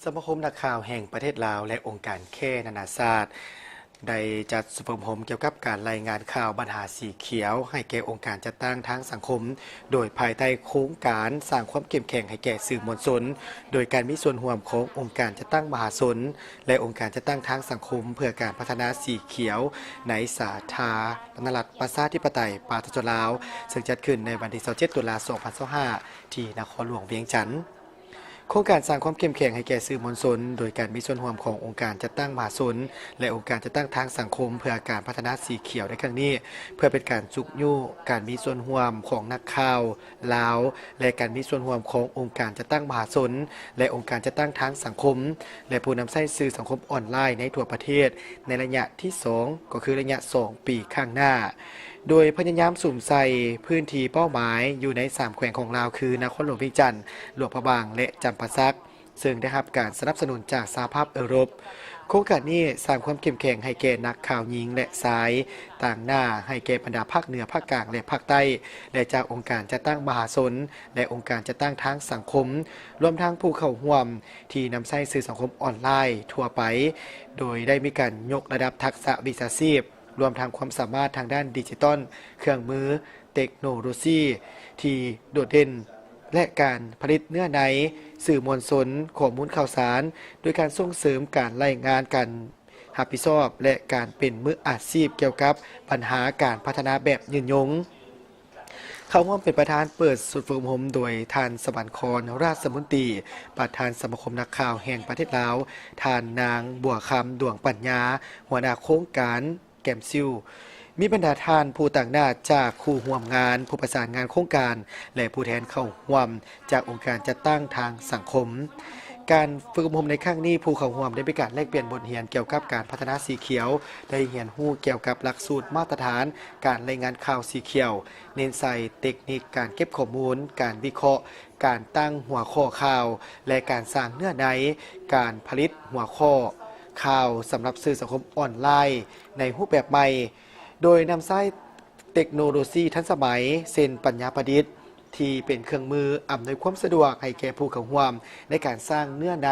สมาคมนักข่าวแห่งประเทศลาวและองค์การแค่นานาชาติได้จัดสุภมเกี่ยวกับการรายงานข่าวปัญหาสีเขียวให้แก่องค์การจัดตั้งทางสังคมโดยภายใต้โครงการสร้างความเข้มแข็งให้แก่สื่อมวลชนโดยการมีส่วนร่วมขององค์การจัดตั้งมหาชนและองค์การจัดตั้งทางสังคมเพื่อการพัฒนาสีเขียวในสาธารณรัฐประชาธิปไตยปาตจลาวซึ่งจัดขึ้นในวันที่27ตุลาคม2025ที่นครหลวงเวียงจันทร์โครงการสร้างความเข้มแข็งให้แก่สื่อมวลชนโดยการมีส่วนร่วมขององค์การจัดตั้งมหาชนและองค์การจัดตั้งทางสังคมเพื่อการพัฒนาสีเขียวในครั้งนี้เพื่อเป็นการจุกยู่การมีส่วนร่วมของนักข่าวลาวและการมีส่วนร่วมขององค์การจัดตั้งมหาชนและองค์การจัดตั้งทางสังคมและผู้นำใช้สื่อสังคมออนไลน์ในทั่วประเทศในระยะที่2ก็คือระยะ2ปีข้างหน้าโดยพยายามสุ่มใส่พื้นที่เป้าหมายอยู่ใน3แขวงของลาวคือนครหลวงเวียงจันทร์หลวงพระบางและจำปาสักซึ่งได้รับการสนับสนุนจากสหภาพยุโรปโครงการนี้สร้างความเข้มแข็งให้แก่นักข่าวหญิงและชายต่างหน้าให้แก่บรรดาภาคเหนือภาคกลางและภาคใต้และจากองค์การจัดตั้งมหาชนและองค์การจัดตั้งทางสังคมรวมทั้งผู้เข้าร่วมที่นำใช้สื่อสังคมออนไลน์ทั่วไปโดยได้มีการยกระดับทักษะวิชาชีพรวมทั้งความสามารถทางด้านดิจิตอลเครื่องมือเทคโนโลยีที่โดดเด่นและการผลิตเนื้อในสื่อมวลชนข้อมูลข่าวสารโดยการส่งเสริมการรายงานการรับผิดชอบและการเป็นมืออาชีพเกี่ยวกับปัญหาการพัฒนาแบบยืนยงเขาร่วมเป็นประธานเปิดสุดฝึกอบรมโดยท่านสวรรครราชมนตรีประธานสมาคมนักข่าวแห่งประเทศลาวท่านนางบัวคำดวงปัญญาหัวหน้าโครงการแกมซิลมีบรรดาท่านผู้ต่างหน้าจากคู่ร่วมงานผู้ประสานงานโครงการและผู้แทนเข้าร่วมจากองค์การจัดตั้งทางสังคมการฝึกอบรมในครั้งนี้ผู้เข้าร่วมได้มีการแลกเปลี่ยนบทเรียนเกี่ยวกับการพัฒนาสีเขียวได้เรียนรู้เกี่ยวกับหลักสูตรมาตรฐานการรายงานข่าวสีเขียวเน้นใส่เทคนิคการเก็บข้อมูลการวิเคราะห์การตั้งหัวข้อข่าวและการสร้างเนื้อในการผลิตหัวข้อข่าวสำหรับสื่อสังคมออนไลน์ในรูปแบบใหม่โดยนำใช้เทคโนโลยีทันสมัยเช่นปัญญาประดิษฐ์ที่เป็นเครื่องมืออำนวยความสะดวกให้แก่ผู้เข้าร่วมในการสร้างเนื้อใน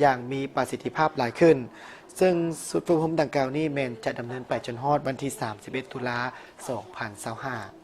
อย่างมีประสิทธิภาพหลายขึ้นซึ่งสุดฝึกอบรมดังกล่าวนี้แมนจะดำเนินไปจนฮอดวันที่31ตุลาคม2025